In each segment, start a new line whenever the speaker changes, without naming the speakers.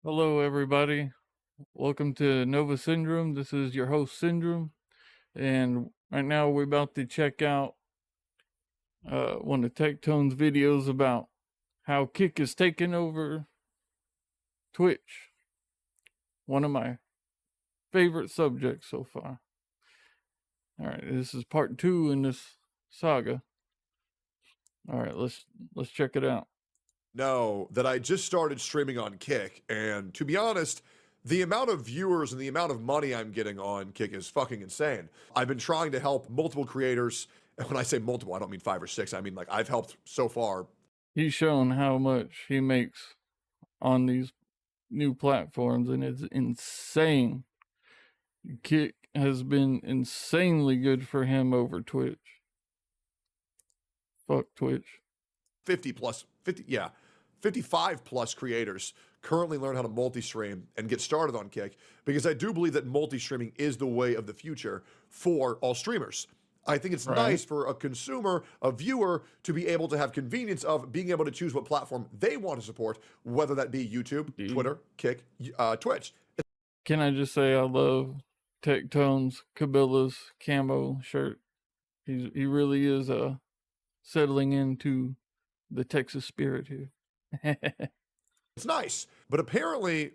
Hello, everybody. Welcome to Nova Syndrome. This is your host, Syndrome. And right now we're about to check out one of Tectone's videos about how Kick is taking over Twitch. One of my favorite subjects so far. All right, this is part 2 in this saga. All right, let's check it out.
Know that I just started streaming on Kick, and to be honest, the amount of viewers and the amount of money I'm getting on Kick is fucking insane. I've been trying to help multiple creators, and when I say multiple, I don't mean 5 or 6. I mean, like, I've helped so far.
He's shown how much he makes on these new platforms, and it's insane. Kick has been insanely good for him over Twitch. Fuck Twitch.
55 plus creators currently learn how to multi-stream and get started on Kick, because I do believe that multi-streaming is the way of the future for all streamers. I think it's nice for a consumer, a viewer, to be able to have convenience of being able to choose what platform they want to support, whether that be YouTube, Twitter, Kick, Twitch.
Can I just say I love Tectone's Cabilla's camo shirt. He really is settling into the Texas spirit here.
It's nice, but apparently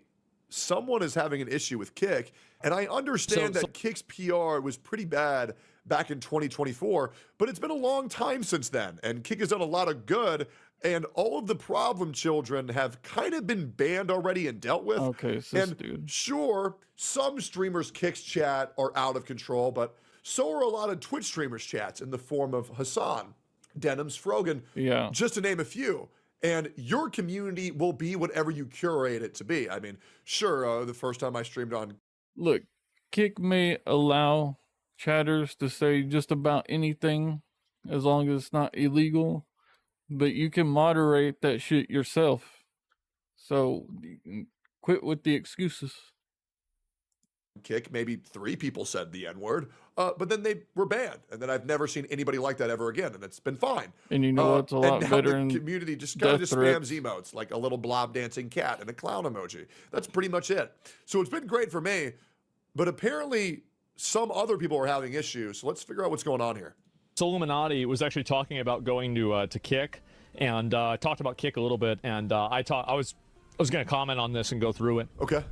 someone is having an issue with Kick, and I understand that Kick's PR was pretty bad back in 2024, but it's been a long time since then, and Kick has done a lot of good, and all of the problem children have kind of been banned already and dealt with.
Okay,
and sure, some streamers' Kick's chat are out of control, but so are a lot of Twitch streamers' chats in the form of Hassan, Denims, Frogan, just to name a few. And your community will be whatever you curate it to be. I mean, sure, the first time I streamed on...
Look, Kick may allow chatters to say just about anything as long as it's not illegal, but you can moderate that shit yourself. So quit with the excuses.
Kick, maybe 3 people said the N-word, but then they were banned, and then I've never seen anybody like that ever again, and it's been fine.
And you know what's a lot better
in the community just kind of just spams emotes, like a little blob dancing cat and a clown emoji. That's pretty much it. So it's been great for me, but apparently some other people are having issues, so let's figure out what's going on here.
Illuminati was actually talking about going to Kick, and talked about Kick a little bit, and I was going to comment on this and go through it.
Okay.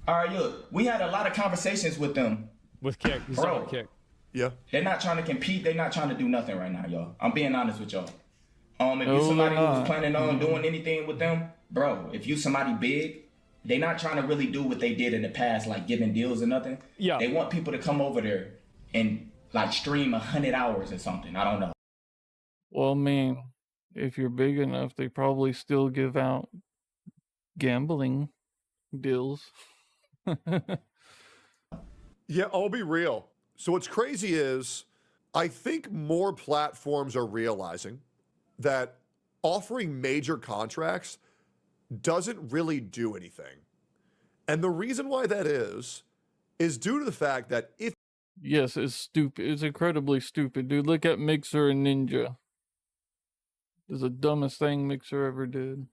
All right, look, we had a lot of conversations with them.
With Kick,
Bro,
Kick.
Yeah.
They're not trying to compete. They're not trying to do nothing right now, y'all. I'm being honest with y'all. If you somebody who's planning on doing anything with them, bro, if you somebody big, they're not trying to really do what they did in the past, like giving deals or nothing.
Yeah.
They want people to come over there and like stream 100 hours or something. I don't know.
Well, man, if you're big enough, they probably still give out gambling deals.
Yeah, I'll be real. So what's crazy is I think more platforms are realizing that offering major contracts doesn't really do anything. And the reason why that is due to the fact that if...
Yes, it's stupid. It's incredibly stupid, dude. Look at Mixer and Ninja. It's the dumbest thing Mixer ever did.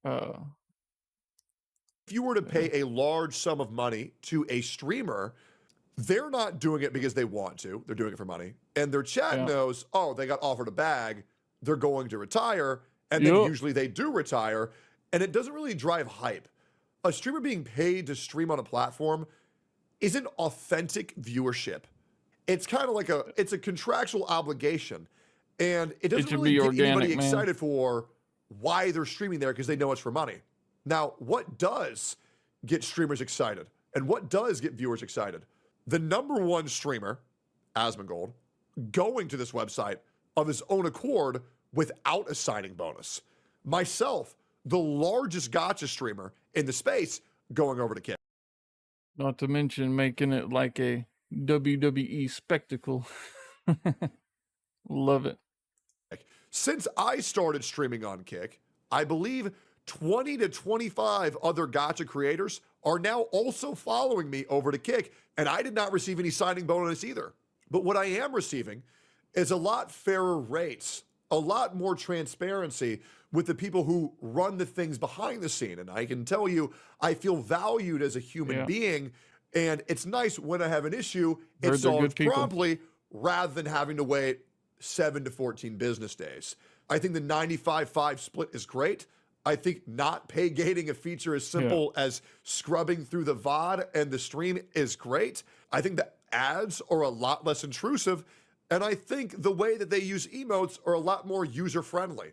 If you were to pay a large sum of money to a streamer, they're not doing it because they want to. They're doing it for money. And their chat knows, oh, they got offered a bag. They're going to retire. And then usually they do retire. And it doesn't really drive hype. A streamer being paid to stream on a platform isn't authentic viewership. It's kind of like it's a contractual obligation. And it doesn't really get anybody excited for why they're streaming there because they know it's for money. Now, what does get streamers excited? And what does get viewers excited? The #1 streamer, Asmongold, going to this website of his own accord without a signing bonus. Myself, the largest gacha streamer in the space, going over to Kick.
Not to mention making it like a WWE spectacle. Love it.
Since I started streaming on Kick, I believe 20 to 25 other gacha creators are now also following me over to Kick, and I did not receive any signing bonus either. But what I am receiving is a lot fairer rates, a lot more transparency with the people who run the things behind the scene. And I can tell you, I feel valued as a human being. And it's nice when I have an issue, it's solved promptly rather than having to wait 7 to 14 business days. I think the 95-5 split is great. I think not pay gating a feature as simple as scrubbing through the VOD and the stream is great. I think the ads are a lot less intrusive. And I think the way that they use emotes are a lot more user-friendly.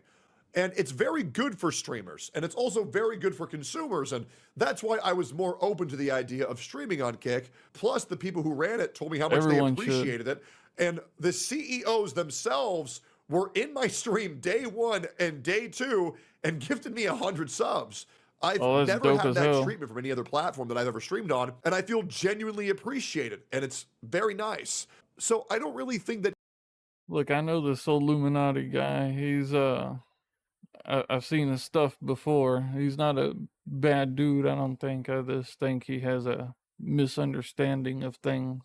And it's very good for streamers. And it's also very good for consumers. And that's why I was more open to the idea of streaming on Kick. Plus, the people who ran it told me how much they appreciated it. And the CEOs themselves were in my stream day 1 and day 2 and gifted me 100 subs. I've never had that treatment from any other platform that I've ever streamed on, and I feel genuinely appreciated, and it's very nice. So I don't really think that...
Look, I know this Illuminati guy. He's, I've seen his stuff before. He's not a bad dude, I don't think. I just think he has a misunderstanding of things.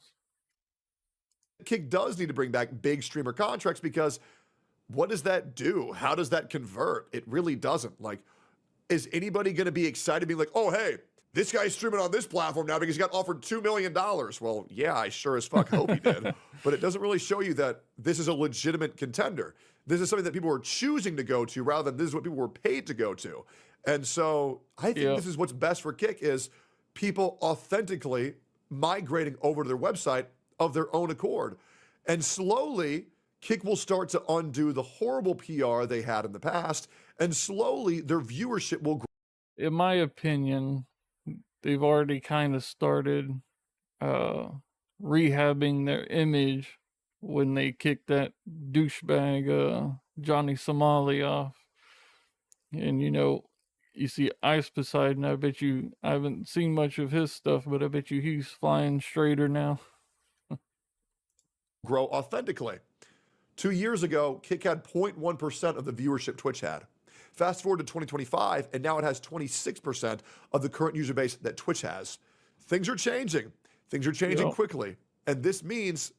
Kick does need to bring back big streamer contracts, because what does that do? How does that convert? It really doesn't. Like, is anybody going to be excited being like, oh, hey, this guy's streaming on this platform now because he got offered $2 million? Well, yeah, I sure as fuck hope he did. But it doesn't really show you that this is a legitimate contender. This is something that people are choosing to go to rather than this is what people were paid to go to. And so I think this is what's best for Kick, is people authentically migrating over to their website of their own accord. And slowly, Kick will start to undo the horrible PR they had in the past, and slowly their viewership will grow.
In my opinion, they've already kind of started rehabbing their image when they kicked that douchebag Johnny Somali off. And, you know, you see Ice Poseidon, I bet you, I haven't seen much of his stuff, but I bet you he's flying straighter now.
Grow authentically. 2 years ago, Kick had 0.1% of the viewership Twitch had. Fast forward to 2025, and now it has 26% of the current user base that Twitch has. Things are changing. Things are changing quickly. And this means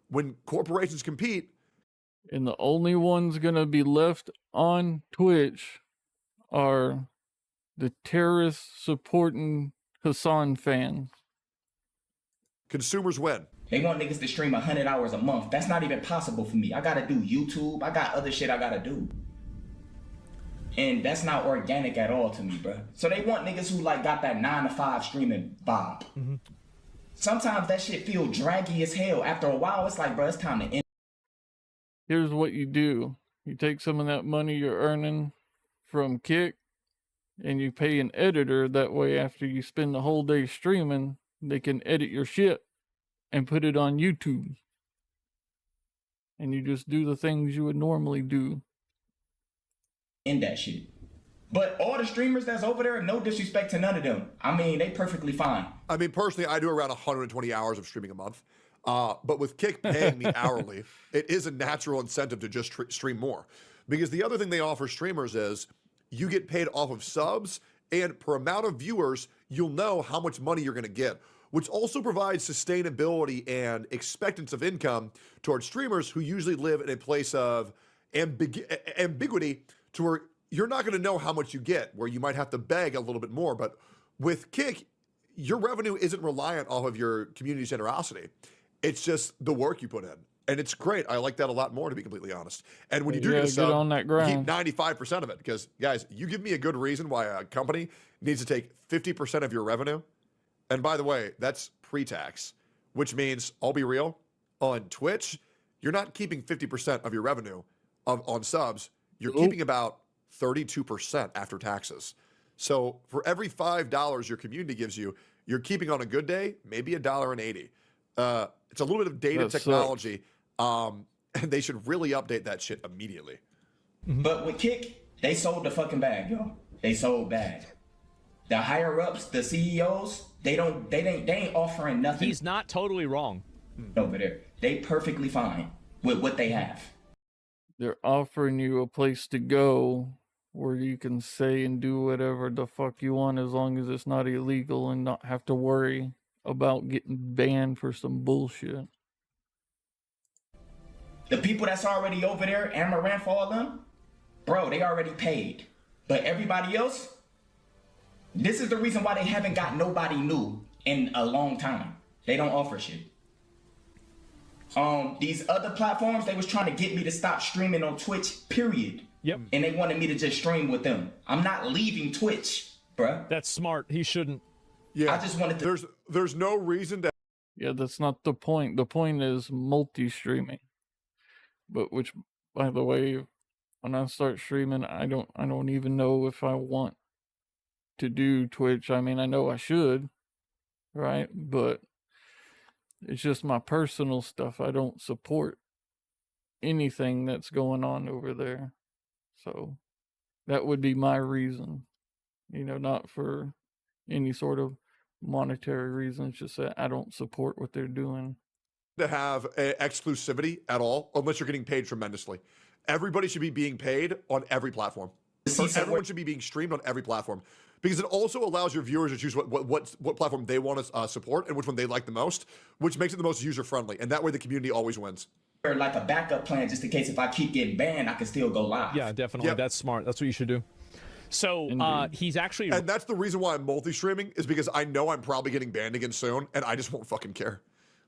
when corporations compete...
And the only ones going to be left on Twitch are the terrorist supporting Hassan fans.
Consumers win.
They want niggas to stream 100 hours a month. That's not even possible for me. I gotta do YouTube. I got other shit I gotta do. And that's not organic at all to me, bro. So they want niggas who like got that 9 to 5 streaming vibe. Sometimes that shit feel draggy as hell. After a while, it's like, bro, it's time to end.
Here's what you do. You take some of that money you're earning from Kick and you pay an editor. That way, after you spend the whole day streaming, they can edit your shit and put it on YouTube. And you just do the things you would normally do.
In that shit. But all the streamers that's over there, no disrespect to none of them. I mean, they perfectly fine.
I mean, personally, I do around 120 hours of streaming a month. But with Kick paying me hourly, it is a natural incentive to just stream more. Because the other thing they offer streamers is you get paid off of subs, and per amount of viewers, you'll know how much money you're going to get, which also provides sustainability and expectance of income towards streamers who usually live in a place of ambiguity to where you're not going to know how much you get, where you might have to beg a little bit more. But with Kick, your revenue isn't reliant off of your community generosity. It's just the work you put in. And it's great. I like that a lot more, to be completely honest. And when you do get a sub,
on that grind.
You keep 95% of it. Because, guys, you give me a good reason why a company needs to take 50% of your revenue. And by the way, that's pre-tax, which means, I'll be real, on Twitch, you're not keeping 50% of your revenue on subs. You're keeping about 32% after taxes. So for every $5 your community gives you, you're keeping on a good day, maybe $1.80. It's a little bit of data technology, and they should really update that shit immediately.
But with Kick, they sold the fucking bag, yo. They sold bag. The higher ups, the CEOs, they ain't offering nothing.
He's not totally wrong.
Over there, they perfectly fine with what they have.
They're offering you a place to go where you can say and do whatever the fuck you want, as long as it's not illegal, and not have to worry about getting banned for some bullshit.
The people that's already over there, Amaranth, all them, bro, they already paid. But everybody else, this is the reason why they haven't got nobody new in a long time. They don't offer shit. These other platforms, they was trying to get me to stop streaming on Twitch, period.
Yep.
And they wanted me to just stream with them. I'm not leaving Twitch, bruh.
That's smart. He shouldn't.
Yeah,
I just wanted to.
There's no reason to.
Yeah, that's not the point. The point is multi-streaming. But which, by the way, when I start streaming, I don't even know if I want to do Twitch. I mean, I know I should, right? But it's just my personal stuff. I don't support anything that's going on over there. So that would be my reason, not for any sort of monetary reasons, just that I don't support what they're doing.
To have exclusivity at all unless you're getting paid tremendously. Everybody should be being paid on every platform. Everyone should be being streamed on every platform because it also allows your viewers to choose what platform they want to support and which one they like the most, which makes it the most user friendly, and that way the community always wins.
Or like a backup plan, just in case if I keep getting banned, I can still go live.
Yeah, definitely.
Yep.
That's smart. That's what you should do. So he's actually,
and that's the reason why I'm multi-streaming is because I know I'm probably getting banned again soon, and I just won't fucking care.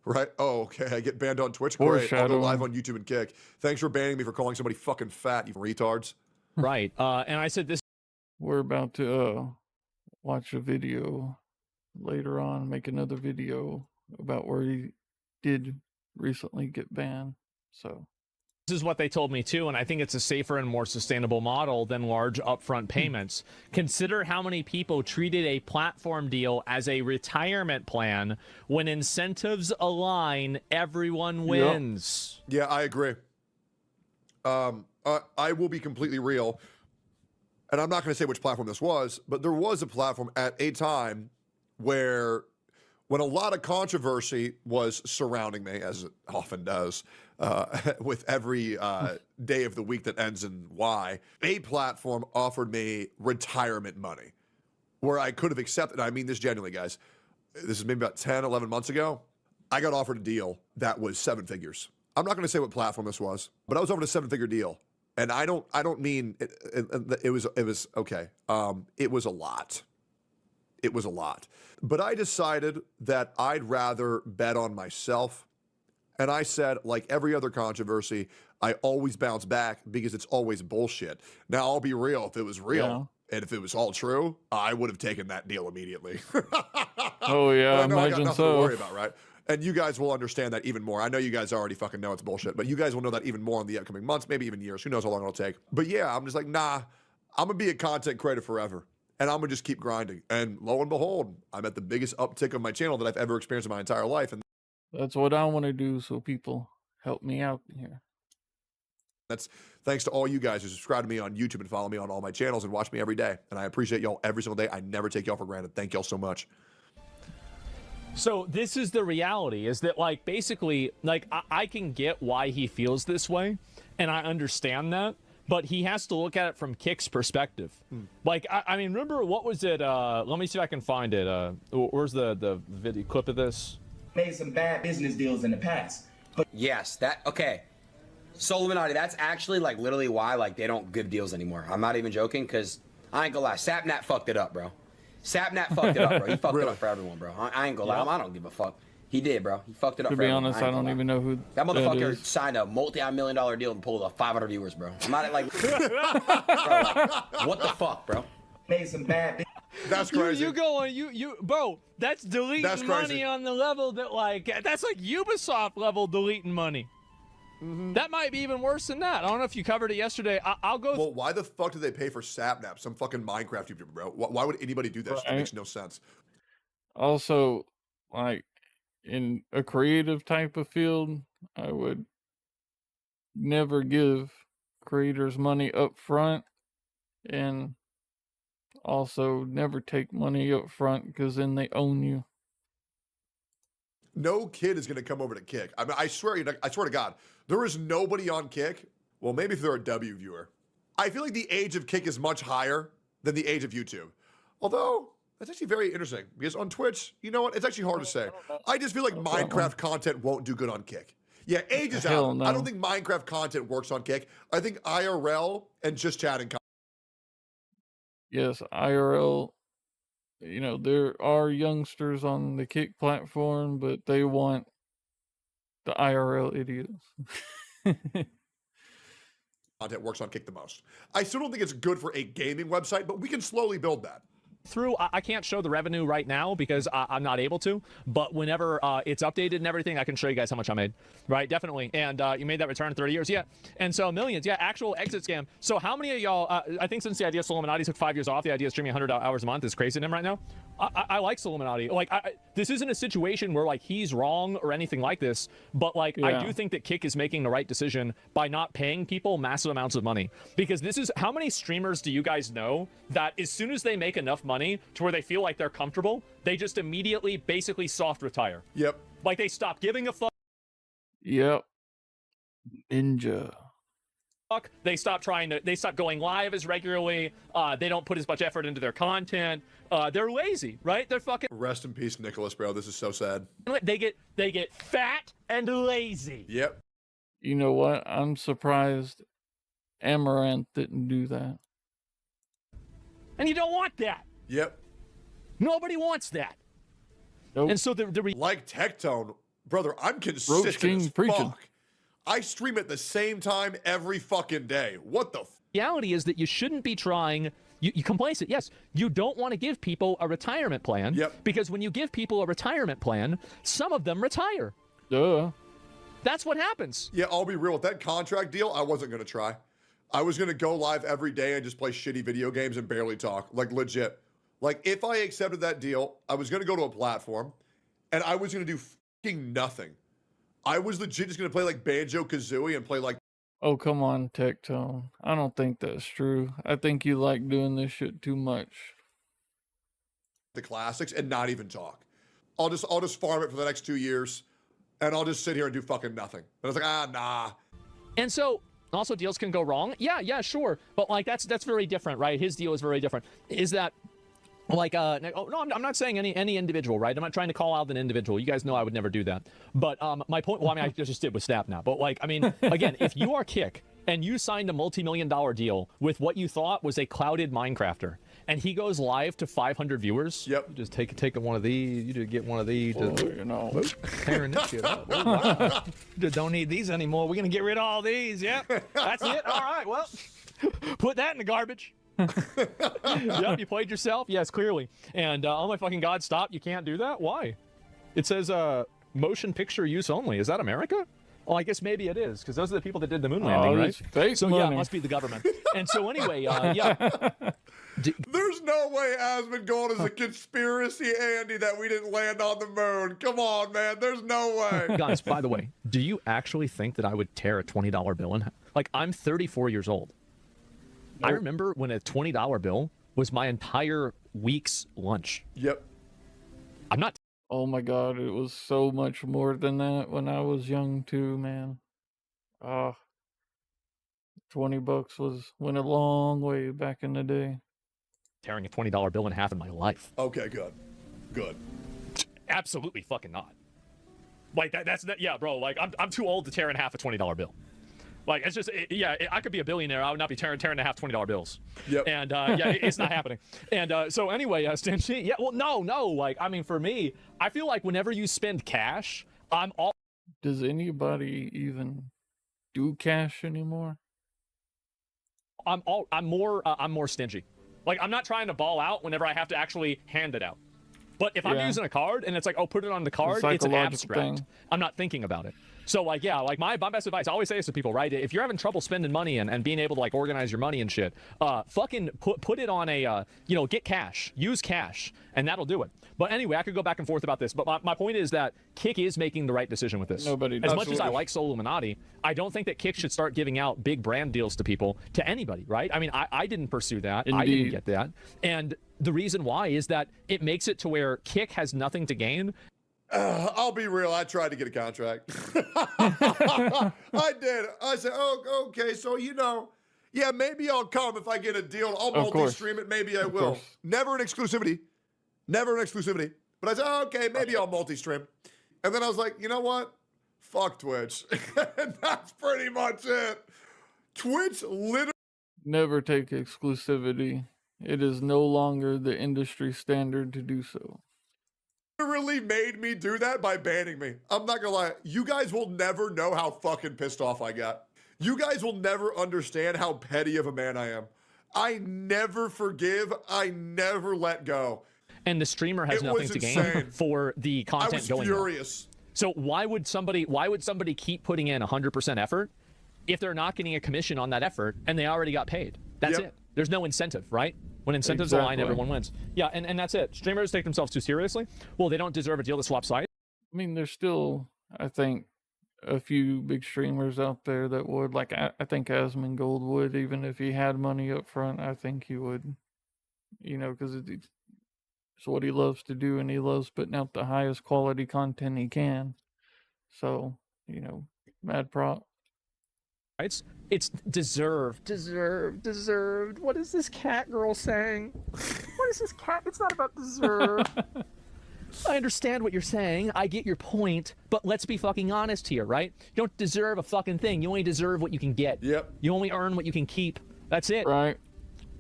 Right? Oh, okay. I get banned on Twitch. Great. I'll go live on YouTube and Kick. Thanks for banning me for calling somebody fucking fat, you retards.
right. And I said this.
We're about to watch a video later on, make another video about where he did recently get banned. So
This is what they told me too, and I think it's a safer and more sustainable model than large upfront payments. Consider how many people treated a platform deal as a retirement plan. When incentives align, everyone wins.
Yeah, I agree. I will be completely real, and I'm not going to say which platform this was, but there was a platform at a time where when a lot of controversy was surrounding me, as it often does, with every day of the week that ends in Y, a platform offered me retirement money where I could have accepted. I mean this genuinely, guys. This is maybe about 10, 11 months ago. I got offered a deal that was 7 figures. I'm not going to say what platform this was, but I was offered a 7-figure deal. And I don't mean it was okay. It was a lot. It was a lot. But I decided that I'd rather bet on myself. And I said, like every other controversy, I always bounce back because it's always bullshit. Now, I'll be real. If it was real and if it was all true, I would have taken that deal immediately.
Oh, yeah,
I know I got
imagine
nothing
so.
to worry about, right? And you guys will understand that even more. I know you guys already fucking know it's bullshit, but you guys will know that even more in the upcoming months, maybe even years. Who knows how long it'll take. But yeah, I'm just like, nah, I'm going to be a content creator forever. And I'm going to just keep grinding. And lo and behold, I'm at the biggest uptick of my channel that I've ever experienced in my entire life. And
That's what I want to do, so people help me out here.
that's thanks to all you guys who subscribe to me on YouTube and follow me on all my channels and watch me every day. And I appreciate y'all every single day. I never take y'all for granted. Thank y'all so much.
So this is the reality, is that like basically like I can get why he feels this way, and I understand that, but he has to look at it from Kick's perspective. Like I mean, remember what was it? Let me see if I can find it. Where's the video clip of this?
Made some bad business deals in the past. But
Yes, okay. So Illuminati, that's actually like literally why like they don't give deals anymore. I'm not even joking, because I ain't gonna lie, Sapnap fucked it up, bro. Sapnap fucked it up, bro. He fucked it up for everyone, bro. I ain't gonna lie, I don't give a fuck. He did, bro. He fucked it up
To
for
be
everyone.
honest, I don't even know who
that motherfucker
is.
signed a multi-million-dollar deal and pulled off 500 viewers, bro. I'm not like, bro, like, what the fuck, bro?
made some bad
That's crazy.
You going, bro, that's deleting
That's
money
crazy.
on the level that like, that's like Ubisoft level deleting money. That might be even worse than that. I don't know if you covered it yesterday. I'll go.
Well, why the fuck do they pay for Sapnap? Some fucking Minecraft YouTuber, bro. Why would anybody do that? That makes no sense.
Also, like in a creative type of field, I would never give creators money up front, and also never take money up front because then they own you.
No kid is going to come over to Kick. I mean, I swear to God, there is nobody on Kick. Well, maybe if they're a W viewer. I feel like the age of Kick is much higher than the age of YouTube. Although, that's actually very interesting because on Twitch, you know what? It's actually hard to say. I just feel like Minecraft content won't do good on Kick. Yeah, age is
Hell
out.
no.
I don't think Minecraft content works on Kick. I think IRL and just chatting content.
Yes, IRL. You know, there are youngsters on the Kick platform, but they want the IRL idiots.
Content works on Kick the most. I still don't think it's good for a gaming website, but we can slowly build that.
Through, I can't show the revenue right now because I'm not able to, but whenever it's updated and everything, I can show you guys how much I made, right? Definitely. And you made that return in 30 years, yeah. And so millions, yeah, actual exit scam. So how many of y'all, I think since the idea of Illuminati took 5 years off, the idea of streaming 100 hours a month is crazy to him right now. I like Illuminati. Like, this isn't a situation where, like, he's wrong or anything like this, but, like,
Yeah.
I do think that Kick is making the right decision by not paying people massive amounts of money. Because this is, how many streamers do you guys know that as soon as they make enough money to where they feel like they're comfortable, they just immediately basically soft retire?
Yep.
Like, they stop giving a fuck.
Yep. Ninja.
They stop going live as regularly. They don't put as much effort into their content. They're lazy, right? They're fucking.
Rest in peace, Nicholas, bro. This is so sad.
They get fat and lazy.
Yep.
You know what? I'm surprised Amaranth didn't do that.
And you don't want that.
Yep.
Nobody wants that.
Nope.
And so
Like Tectone, brother, I'm consistent
King
as
preaching.
fuck. I stream at the same time every fucking day. What the
reality is that you shouldn't be trying. You complacent. Yes, you don't want to give people a retirement plan.
Yep.
Because when you give people a retirement plan, some of them retire.
Duh.
That's what happens.
Yeah, I'll be real. With that contract deal, I wasn't going to try. I was going to go live every day and just play shitty video games and barely talk. Like, legit. Like, if I accepted that deal, I was going to go to a platform and I was going to do fucking nothing. I was legit just going to play like Banjo-Kazooie and play like.
Oh, come on, Tectone. I don't think that's true. I think you like doing this shit too much.
The classics and not even talk. I'll just farm it for the next 2 years and I'll just sit here and do fucking nothing. And I was like, nah.
And so also deals can go wrong. Yeah, sure. But like that's very different, right? His deal is very different. Is that like no, I'm not saying any individual, right? I'm not trying to call out an individual. You guys know I would never do that. But my point, well, I mean, I just did with Snap now. But like, I mean, again, if you are Kick and you signed a multi-million-dollar deal with what you thought was a clouded Minecrafter, and he goes live to 500 viewers.
Yep.
You just take one of these. You just get one of these.
Oh, you know.
Tearing this shit up. Oh, wow. Just don't need these anymore. We're gonna get rid of all these. Yep. That's it. All right. Well, put that in the garbage. Yep. You played yourself. Yes, clearly. And oh my fucking god, stop! You can't do that. Why? It says motion picture use only. Is that America? Well, I guess maybe it is, because those are the people that did the moon landing, right?
It's fake
So
money.
yeah, it must be the government. And so anyway, yeah.
There's no way Asmund going as a conspiracy, Andy, that we didn't land on the moon. Come on, man. There's no way.
Guys, by the way, do you actually think that I would tear a $20 bill in half? Like, I'm 34 years old. I remember when a $20 bill was my entire week's lunch.
Yep.
I'm not.
Oh my god, it was so much more than that when I was young too, man. 20 bucks went a long way back in the day.
Tearing a $20 bill in half in my life.
Okay, good. Good.
Absolutely fucking not. Like, that's yeah, bro. Like, I'm too old to tear in half a $20 bill. Like, it's just, I could be a billionaire. I would not be tearing in half $20 bills.
Yep.
And, yeah, it's not happening. And so anyway, Stingy, yeah, well, no. Like, I mean, for me, I feel like whenever you spend cash, I'm all.
Does anybody even do cash anymore?
I'm more stingy. Like, I'm not trying to ball out whenever I have to actually hand it out. But if I'm
Yeah.
using a card and it's like, oh, put it on the card, it's an
psychological
abstract.
thing.
I'm not thinking about it. So, like, yeah, like my best advice, I always say this to people, right? If you're having trouble spending money and being able to, like, organize your money and shit, fucking put it on a, get cash. Use cash, and that'll do it. But anyway, I could go back and forth about this. But my point is that Kick is making the right decision with this.
Nobody
As
does.
much as I like Soul Illuminati, I don't think that Kick should start giving out big brand deals to people, to anybody, right? I mean, I didn't pursue that. I didn't
Indeed.
get that. And the reason why is that it makes it to where Kick has nothing to gain.
I'll be real. I tried to get a contract. I did. I said, oh, okay. So, yeah, maybe I'll come if I get a deal. I'll
Of course.
multi-stream it. Maybe I will.
course.
Never an exclusivity. Never an exclusivity. But I said, okay, maybe I'll multi-stream. And then I was like, you know what? fuck Twitch. And that's pretty much it. Twitch literally
Never take exclusivity. It is no longer the industry standard to do so.
made me do that by banning me. I'm not gonna lie. You guys will never know how fucking pissed off I got. You guys will never understand how petty of a man I am. I never forgive. I never let go.
And the streamer has
It
nothing
was
to gain
insane.
for the
I
content
was
going on.
furious.
So why would somebody keep putting in 100% effort if they're not getting a commission on that effort and they already got paid? That's
Yep.
it. There's no incentive, right? When incentives align,
Exactly.
everyone wins. Yeah, and that's it. Streamers take themselves too seriously. Well, they don't deserve a deal to swap sides.
I mean, there's still, I think, a few big streamers out there that would, like, I think Asmongold would, even if he had money up front, I think he would, you know, because it's what he loves to do, and he loves putting out the highest quality content he can. So, you know, mad prop.
It's deserved. What is this cat girl saying? What is this cat? It's not about deserve. I understand what you're saying. I get your point, but let's be fucking honest here, right? You don't deserve a fucking thing. You only deserve what you can get.
Yep.
You only earn what you can keep. That's it.
Right.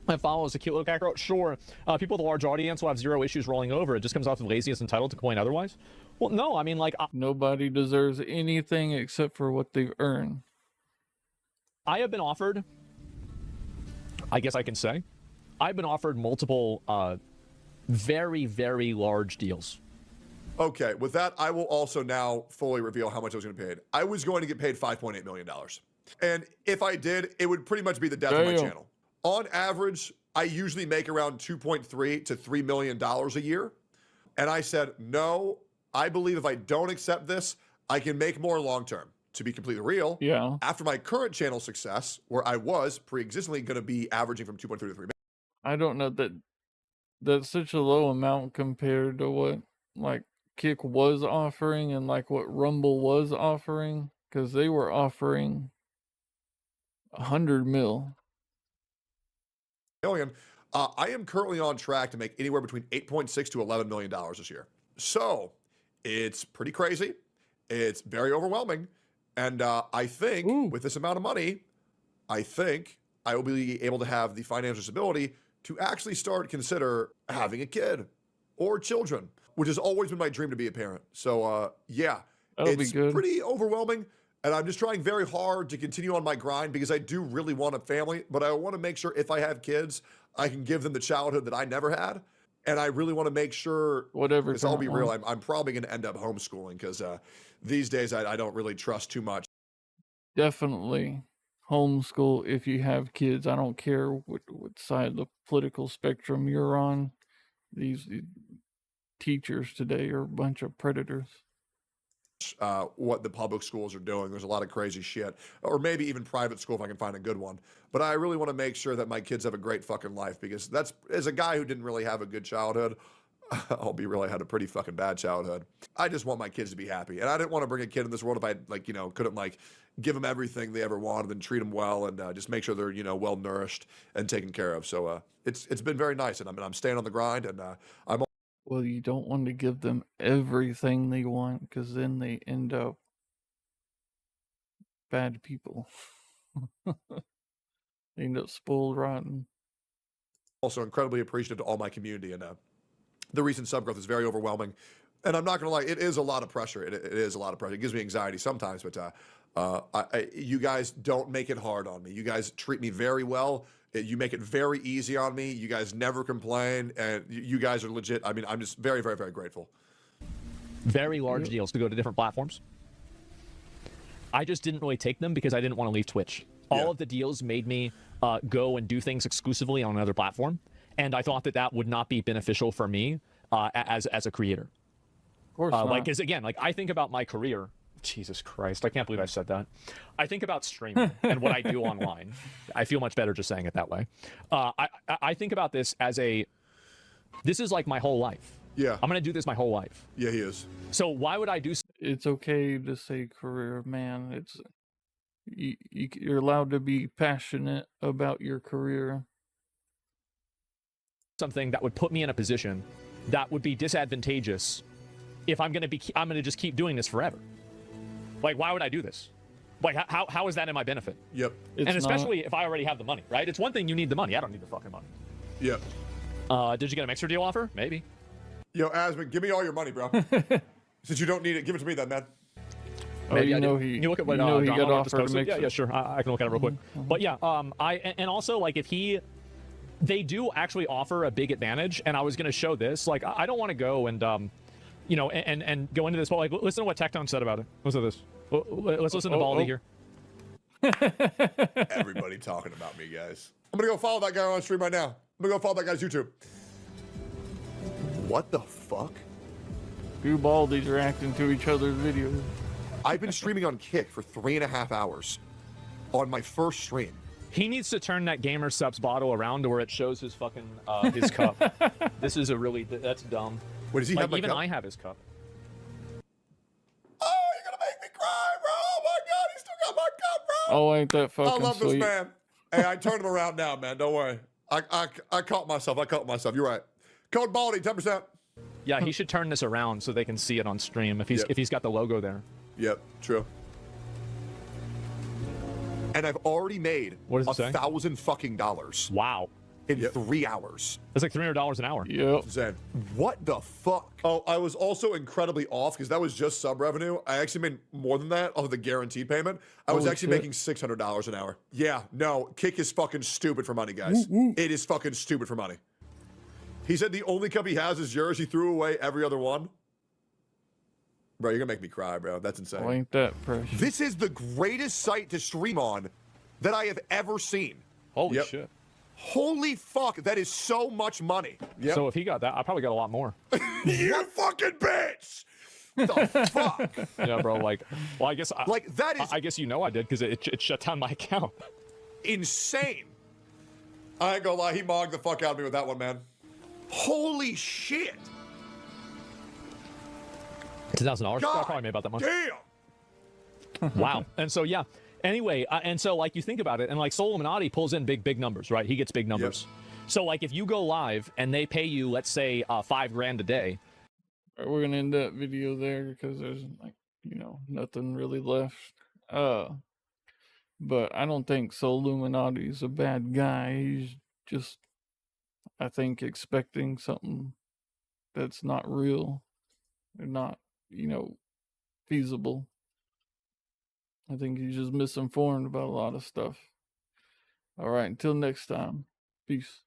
My follows a cute little cat girl. Sure, people with a large audience will have zero issues rolling over. It just comes off of laziness and entitled to complain otherwise. Well, no, I mean, like,
Nobody deserves anything except for what they've earned.
I have been offered, I guess I can say, I've been offered multiple very, very large deals.
Okay, with that, I will also now fully reveal how much I was going to be paid. I was going to get paid $5.8 million. And if I did, it would pretty much be the death of my
Damn.
channel. On average, I usually make around $2.3 to $3 million a year. And I said, no, I believe if I don't accept this, I can make more long term. To be completely real,
Yeah.
after my current channel success, where I was pre-existingly going to be averaging from 2.3 to 3 million.
I don't know that that's such a low amount compared to what, like, Kick was offering and, like, what Rumble was offering, because they were offering 100 mil.
I am currently on track to make anywhere between $8.6 to $11 million this year. So it's pretty crazy. It's very overwhelming. And I think with this amount of money, I think I will be able to have the financial stability to actually start consider having a kid or children, which has always been my dream to be a parent. So yeah,
That'll be
it's
good.
pretty overwhelming. And I'm just trying very hard to continue on my grind because I do really want a family, but I want to make sure if I have kids, I can give them the childhood that I never had. And I really want to make sure,
Whatever.
because I'll be
current
real,
one.
I'm probably going to end up homeschooling because these days I don't really trust too much.
Definitely homeschool if you have kids. I don't care what side of the political spectrum you're on. These teachers today are a bunch of predators.
What the public schools are doing. There's a lot of crazy shit, or maybe even private school if I can find a good one. But I really want to make sure that my kids have a great fucking life, because that's, as a guy who didn't really have a good childhood, I'll be real, I had a pretty fucking bad childhood. I just want my kids to be happy, and I didn't want to bring a kid in this world if I, like, you know, couldn't, like, give them everything they ever wanted and treat them well, and just make sure they're, you know, well nourished and taken care of. So it's been very nice, and I'm staying on the grind, and I'm.
Well, you don't want to give them everything they want, because then they end up bad people. They end up spoiled rotten.
Also incredibly appreciative to all my community, and the recent sub growth is very overwhelming. And I'm not gonna lie, it is a lot of pressure. It is a lot of pressure. It gives me anxiety sometimes, but you guys don't make it hard on me. You guys treat me very well. You make it very easy on me. You guys never complain, and you guys are legit. I mean, I'm just very, very, very grateful.
Very large deals to go to different platforms. I just didn't really take them because I didn't want to leave Twitch. All of the deals made me go and do things exclusively on another platform, and I thought that that would not be beneficial for me as a creator.
Of course not.
Like, because again, like, I think about my career. Jesus Christ, I can't believe I said that. I think about streaming and what I do online. I feel much better just saying it that way. I think about this as this is like my whole life.
Yeah.
I'm going to do this my whole life.
Yeah, he is.
So why would I do
It's okay to say career, man. It's you're allowed to be passionate about your career.
something that would put me in a position that would be disadvantageous if I'm going to just keep doing this forever? Like, why would I do this? Like, how is that in my benefit?
Yep.
It's
and especially
not.
if I already have the money, right? It's one thing you need the money. I don't need the fucking money.
Yep.
Did you get a mixer deal offer? Maybe.
Yo, Asmund, give me all your money, bro. Since you don't need it, give it to me then, man.
Oh,
Maybe
you
I
know
do.
he.
You look at what
you know he
John
got
Lawrence
offered to
posted?
make.
Yeah, sure. I can look at it real quick. But yeah, and also like if they do actually offer a big advantage, and I was going to show this. Like I don't want to go and you know, and go into this, but like listen to what Tectone said about it. Listen to this. Let's listen to Baldy here.
Everybody talking about me, guys. I'm gonna go follow that guy on stream right now. I'm gonna go follow that guy's YouTube. What the fuck?
Two Baldies reacting to each other's videos.
I've been streaming on Kick for 3.5 hours on my first stream.
He needs to turn that Gamer Subs bottle around to where it shows his fucking his cup. This is a really that's dumb.
What does he
Like
have? My
even
cup?
I have his cup.
Oh, you're gonna make me cry, bro! Oh my god, he still got my cup, bro!
Oh, ain't that
I
fucking
love
sweet?
this man. Hey, I turned him around now, man. Don't worry. I caught myself. I caught myself. You're right. Code Baldy, 10%.
Yeah, he should turn this around so they can see it on stream if
Yep.
he's got the logo there.
Yep, true. And I've already made
What does it say?
$1,000 fucking dollars
Wow,
in 3 hours.
that's like $300 an hour.
Yep.
Zen, what the fuck? Oh, I was also incredibly off because that was just sub revenue. I actually made more than that off of the guaranteed payment. I was
Holy
actually
shit.
making $600 an hour. Yeah, no, Kick is fucking stupid for money, guys. It is fucking stupid for money. He said the only cup he has is yours. He threw away every other one. Bro, you're gonna make me cry, bro. That's insane.
Oh, ain't that precious?
This is the greatest site to stream on that I have ever seen.
Holy
Yep.
shit.
Holy fuck, that is so much money. Yep.
So if he got that, I probably got a lot more.
You fucking bitch! The fuck?
Yeah, bro. Like, well, I guess
Like, that is
I guess you know I did because it shut down my account.
insane. I ain't gonna lie, he mogged the fuck out of me with that one, man. Holy shit.
$10,000. I
God
probably made about that much.
damn.
Wow. And so yeah. Anyway, and so like you think about it, and like Soul Illuminati pulls in big numbers, right? He gets big numbers. So like if you go live and they pay you, let's say $5,000 a day.
Alright, we're gonna end that video there because there's like, you know, nothing really left. But I don't think Soul Illuminati's a bad guy. He's just, I think, expecting something that's not real or not, you know, feasible. I think he's just misinformed about a lot of stuff. All right, until next time. Peace.